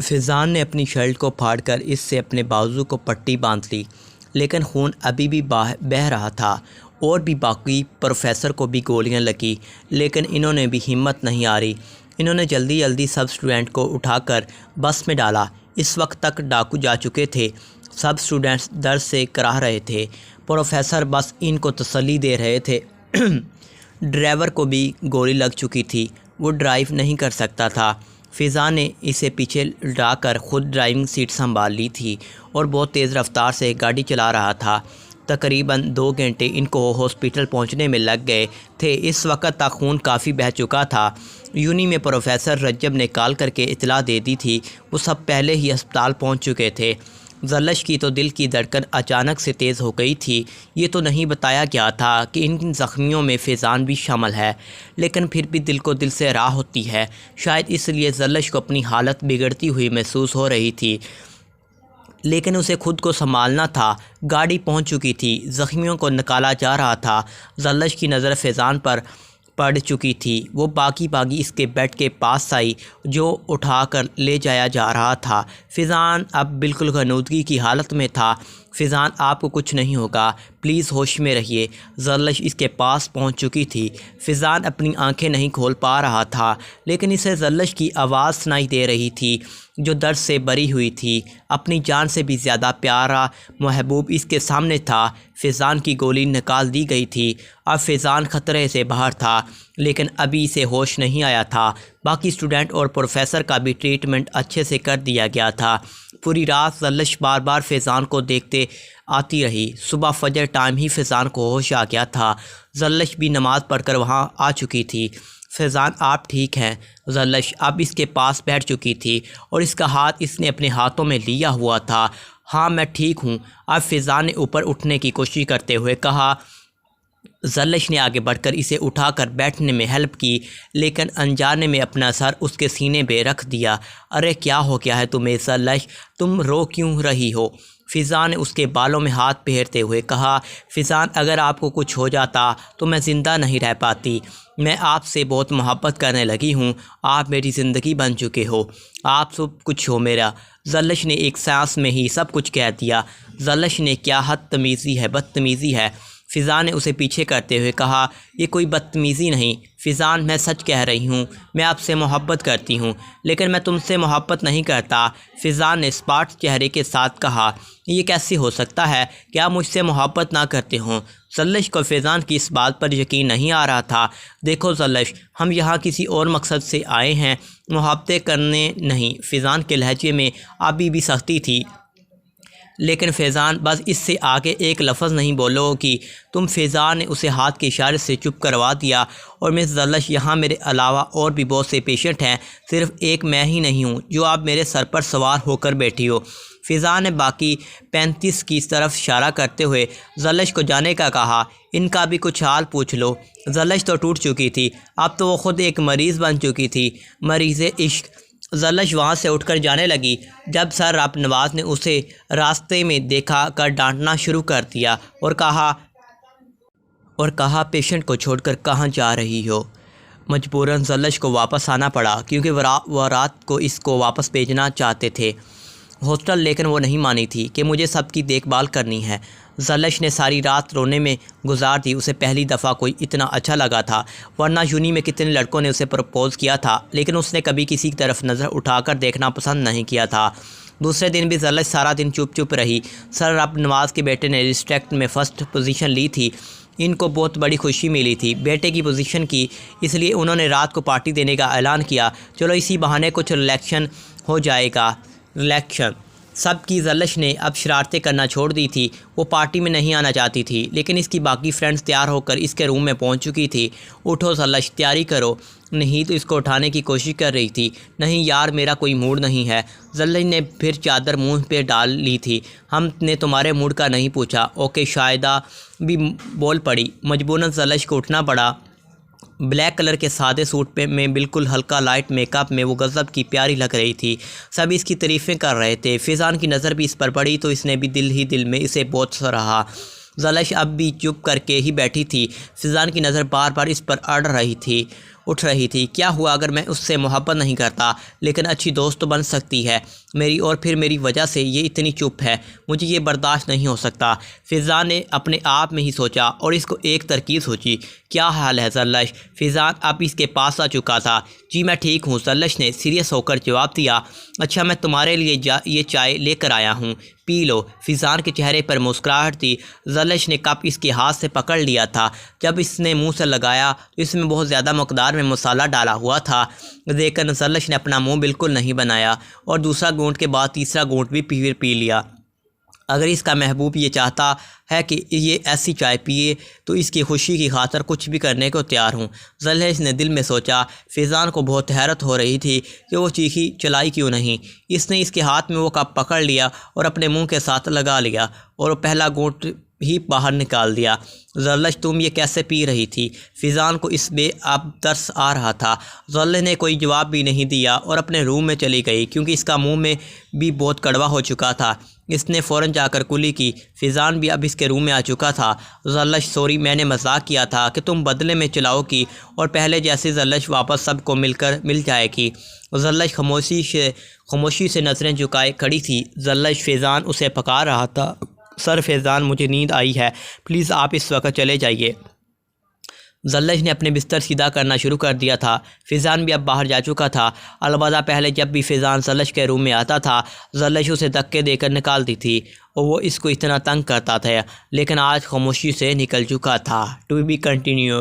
فیضان نے اپنی شرٹ کو پھاڑ کر اس سے اپنے بازو کو پٹی باندھ لی، لیکن خون ابھی بھی بہہ رہا تھا۔ اور بھی باقی پروفیسر کو بھی گولیاں لگیں، لیکن انہوں نے بھی ہمت نہیں ہاری۔ انہوں نے جلدی جلدی سب اسٹوڈنٹ کو اٹھا کر بس میں ڈالا۔ اس وقت تک ڈاکو جا چکے تھے۔ سب اسٹوڈنٹس درد سے کراہ رہے تھے۔ پروفیسر بس ان کو تسلی دے رہے تھے۔ ڈرائیور کو بھی گولی لگ چکی تھی، وہ ڈرائیو نہیں کر سکتا تھا۔ فیضان نے اسے پیچھے لٹا کر خود ڈرائیونگ سیٹ سنبھال لی تھی اور بہت تیز رفتار سے گاڑی چلا رہا تھا۔ تقریباً 2 گھنٹے ان کو ہاسپٹل پہنچنے میں لگ گئے تھے۔ اس وقت تک خون کافی بہہ چکا تھا۔ یونی میں پروفیسر رجب نے کال کر کے اطلاع دے دی تھی، وہ سب پہلے ہی ہسپتال پہنچ چکے تھے۔ زلش کی تو دل کی دھڑکن اچانک سے تیز ہو گئی تھی۔ یہ تو نہیں بتایا گیا تھا کہ ان زخمیوں میں فیضان بھی شامل ہے، لیکن پھر بھی دل کو دل سے راہ ہوتی ہے۔ شاید اس لیے زلش کو اپنی حالت بگڑتی ہوئی محسوس ہو رہی تھی، لیکن اسے خود کو سنبھالنا تھا۔ گاڑی پہنچ چکی تھی، زخمیوں کو نکالا جا رہا تھا۔ زلش کی نظر فیضان پر پڑ چکی تھی۔ وہ باغی اس کے بیڈ کے پاس آئی جو اٹھا کر لے جایا جا رہا تھا۔ فیضان اب بالکل غنودگی کی حالت میں تھا۔ فیضان، آپ کو کچھ نہیں ہوگا، پلیز ہوش میں رہیے۔ زلش اس کے پاس پہنچ چکی تھی۔ فیضان اپنی آنکھیں نہیں کھول پا رہا تھا، لیکن اسے زلش کی آواز سنائی دے رہی تھی جو درد سے بھری ہوئی تھی۔ اپنی جان سے بھی زیادہ پیارا محبوب اس کے سامنے تھا۔ فیضان کی گولی نکال دی گئی تھی۔ اب فیضان خطرے سے باہر تھا، لیکن ابھی اسے ہوش نہیں آیا تھا۔ باقی اسٹوڈنٹ اور پروفیسر کا بھی ٹریٹمنٹ اچھے سے کر دیا گیا تھا۔ پوری رات زلش بار بار فیضان کو دیکھتے آتی رہی۔ صبح فجر ٹائم ہی فیضان کو ہوش آ گیا تھا۔ زلش بھی نماز پڑھ کر وہاں آ چکی تھی۔ فیضان، آپ ٹھیک ہیں؟ زلش اب اس کے پاس بیٹھ چکی تھی اور اس کا ہاتھ اس نے اپنے ہاتھوں میں لیا ہوا تھا۔ ہاں میں ٹھیک ہوں۔ اب فیضان نے اوپر اٹھنے کی کوشش کرتے ہوئے کہا۔ زلش نے آگے بڑھ کر اسے اٹھا کر بیٹھنے میں ہیلپ کی، لیکن انجانے میں اپنا سر اس کے سینے پہ رکھ دیا۔ ارے کیا ہو گیا ہے تمہیں زلش؟ تم رو کیوں رہی ہو؟ فیضان نے اس کے بالوں میں ہاتھ پھیرتے ہوئے کہا۔ فیضان، اگر آپ کو کچھ ہو جاتا تو میں زندہ نہیں رہ پاتی۔ میں آپ سے بہت محبت کرنے لگی ہوں۔ آپ میری زندگی بن چکے ہو، آپ سب کچھ ہو میرا۔ زلش نے ایک سانس میں ہی سب کچھ کہہ دیا۔ زلش نے کیا حد تمیزی ہے، بدتمیزی ہے۔ فیضان نے اسے پیچھے کرتے ہوئے کہا۔ یہ کوئی بدتمیزی نہیں فیضان، میں سچ کہہ رہی ہوں، میں آپ سے محبت کرتی ہوں، لیکن میں تم سے محبت نہیں کرتا۔ فیضان نے اسپاٹ چہرے کے ساتھ کہا۔ یہ کیسے ہو سکتا ہے کہ آپ مجھ سے محبت نہ کرتے ہوں؟ زلش کو فیضان کی اس بات پر یقین نہیں آ رہا تھا۔ دیکھو زلش، ہم یہاں کسی اور مقصد سے آئے ہیں، محبتیں کرنے نہیں۔ فیضان کے لہجے میں ابھی بھی سختی تھی، لیکن فیضان بس اس سے آگے ایک لفظ نہیں بولو گی تم۔ فیضان نے اسے ہاتھ کے اشارے سے چپ کروا دیا۔ اور مس زلش، یہاں میرے علاوہ اور بھی بہت سے پیشنٹ ہیں، صرف ایک میں ہی نہیں ہوں جو آپ میرے سر پر سوار ہو کر بیٹھی ہو۔ فیضان نے باقی 35 کی طرف اشارہ کرتے ہوئے زلش کو جانے کا کہا۔ ان کا بھی کچھ حال پوچھ لو۔ زلش تو ٹوٹ چکی تھی، اب تو وہ خود ایک مریض بن چکی تھی، مریض عشق۔ زلش وہاں سے اٹھ کر جانے لگی، جب سر رب نواز نے اسے راستے میں دیکھا کر ڈانٹنا شروع کر دیا اور کہا پیشنٹ کو چھوڑ کر کہاں جا رہی ہو؟ مجبوراً زلش کو واپس آنا پڑا، کیونکہ وہ رات کو اس کو واپس بھیجنا چاہتے تھے ہاسٹل، لیکن وہ نہیں مانی تھی کہ مجھے سب کی دیکھ بھال کرنی ہے۔ زلش نے ساری رات رونے میں گزار دی۔ اسے پہلی دفعہ کوئی اتنا اچھا لگا تھا، ورنہ یونی میں کتنے لڑکوں نے اسے پرپوز کیا تھا، لیکن اس نے کبھی کسی کی طرف نظر اٹھا کر دیکھنا پسند نہیں کیا تھا۔ دوسرے دن بھی زلش سارا دن چپ رہی۔ سر رب نواز کے بیٹے نے ڈسٹرکٹ میں فرسٹ پوزیشن لی تھی۔ ان کو بہت بڑی خوشی ملی تھی بیٹے کی پوزیشن کی، اس لیے انہوں نے رات کو پارٹی دینے کا اعلان کیا۔ چلو اسی بہانے کچھ ریلیکشن ہو جائے گا۔ ریلیکشن سب کی زلش نے اب شرارتیں کرنا چھوڑ دی تھی۔ وہ پارٹی میں نہیں آنا چاہتی تھی، لیکن اس کی باقی فرینڈز تیار ہو کر اس کے روم میں پہنچ چکی تھی۔ اٹھو زلش، تیاری کرو۔ نہیں تو اس کو اٹھانے کی کوشش کر رہی تھی۔ نہیں یار، میرا کوئی موڈ نہیں ہے۔ زلش نے پھر چادر منہ پہ ڈال لی تھی۔ ہم نے تمہارے موڈ کا نہیں پوچھا۔ اوکے، شاہدہ بھی بول پڑی۔ مجبوراً زلش کو اٹھنا پڑا۔ بلیک کلر کے سادے سوٹ میں بالکل ہلکا لائٹ میک اپ میں وہ غضب کی پیاری لگ رہی تھی۔ سب اس کی تعریفیں کر رہے تھے۔ فیضان کی نظر بھی اس پر پڑی تو اس نے بھی دل ہی دل میں اسے بہت سراہا۔ زلش اب بھی چپ کر کے ہی بیٹھی تھی۔ فیضان کی نظر بار بار اس پر اڑ رہی تھی۔ اٹھ رہی تھی۔ کیا ہوا اگر میں اس سے محبت نہیں کرتا، لیکن اچھی دوست تو بن سکتی ہے میری، اور پھر میری وجہ سے یہ اتنی چپ ہے، مجھے یہ برداشت نہیں ہو سکتا۔ فضان نے اپنے آپ میں ہی سوچا اور اس کو ایک ترکیب سوچی۔ کیا حال ہے زرلش؟ فضان اب اس کے پاس آ چکا تھا۔ جی میں ٹھیک ہوں، زرلش نے سیریس ہو کر جواب دیا۔ اچھا میں تمہارے لیے یہ چائے لے کر آیا ہوں، پی لو۔ فضان کے چہرے پر مسکراہٹ تھی۔ زرلش نے کپ اس کے ہاتھ سے پکڑ لیا تھا۔ جب اس نے منہ سے لگایا تو اس میں بہت زیادہ مقدار میں مسالہ ڈالا ہوا تھا۔ لیکن زرلش نے اپنا منہ بالکل نہیں بنایا اور دوسرا گھونٹ کے بعد تیسرا گھونٹ بھی پی لیا۔ اگر اس کا محبوب یہ چاہتا ہے کہ یہ ایسی چائے پیے تو اس کی خوشی کی خاطر کچھ بھی کرنے کو تیار ہوں، زرلش نے دل میں سوچا۔ فضان کو بہت حیرت ہو رہی تھی کہ وہ چیخی چلائی کیوں نہیں۔ اس نے اس کے ہاتھ میں وہ کپ پکڑ لیا اور اپنے منہ کے ساتھ لگا لیا اور پہلا گھونٹ ہی باہر نکال دیا۔ زرلش تم یہ کیسے پی رہی تھی؟ فضان کو اس بے اب ترس آ رہا تھا۔ زرلش نے کوئی جواب بھی نہیں دیا اور اپنے روم میں چلی گئی، کیونکہ اس کا منہ میں بھی بہت کڑوا ہو چکا تھا۔ اس نے فوراً جا کر کلی کی۔ فضان بھی اب اس کے روم میں آ چکا تھا۔ زرلش سوری، میں نے مذاق کیا تھا کہ تم بدلے میں چلاؤ گی اور پہلے جیسے زرلش واپس سب کو مل جائے گی۔ زرلش خاموشی سے نظریں جھکائے کھڑی تھی۔ زرلش فضان اسے پکار رہا تھا۔ سر فضان، مجھے نیند آئی ہے، پلیز آپ اس وقت چلے جائیے۔ زرلش نے اپنے بستر سیدھا کرنا شروع کر دیا تھا۔ فضان بھی اب باہر جا چکا تھا۔ البتہ پہلے جب بھی فضان زرلش کے روم میں آتا تھا، زرلش اسے دھکے دے کر نکالتی تھی اور وہ اس کو اتنا تنگ کرتا تھا، لیکن آج خاموشی سے نکل چکا تھا۔ To be continued.